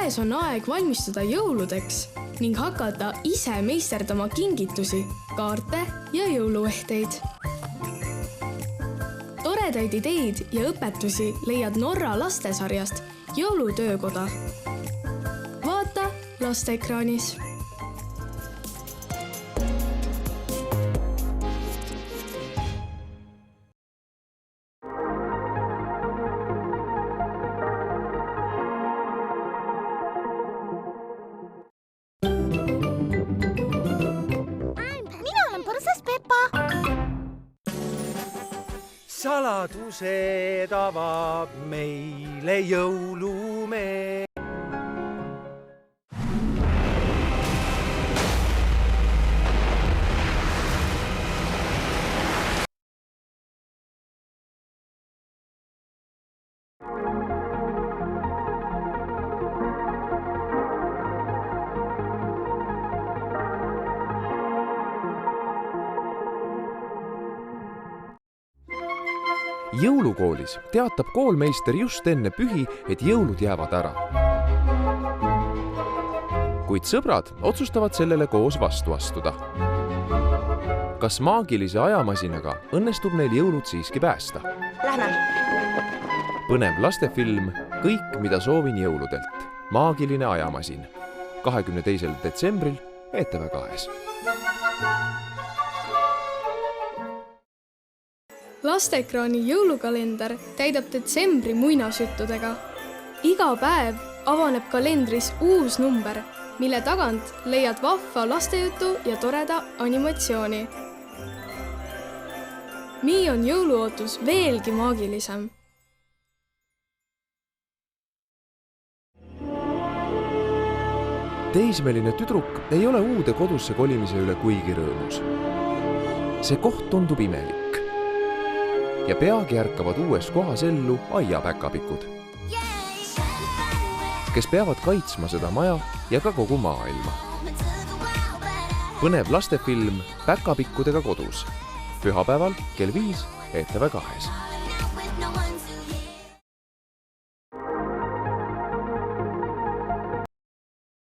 Käes on aeg valmistuda jõuludeks ning hakata ise meisterdama kingitusi, kaarte ja jõuluehteid. Toredaid ideid ja õpetusi leiad Norra lastesarjast Jõulutöökoda. Vaata lasteekraanis. Saladused avab meile jõulumees. Jõulukoolis teatab koolmeister just enne pühi, et jõulud jäävad ära. Kuid sõbrad otsustavad sellele koos vastu astuda. Kas maagilise ajamasinaga õnnestub neil jõulud siiski päästa? Lähme! Põnev lastefilm Kõik, mida soovin jõuludelt. Maagiline ajamasin. 22. detsembril ETV2-s. Lasteekraani jõulukalender täidab detsembri muinasjuttudega. Iga päev avaneb kalendris uus number, mille tagant leiad vahva lastejutu ja toreda animatsiooni. Nii on jõuluootus veelgi maagilisem. Teismeline tüdruk ei ole uude kodusse kolimise üle kuigi rõõmus. See koht tundub imelik. Ja peagi ärkavad uues kohas ellu aiapäkapikud, kes peavad kaitsma seda maja ja ka kogu maailma. Põnev lastefilm Päkapikkudega kodus. Pühapäeval kell 5 ETV2-s.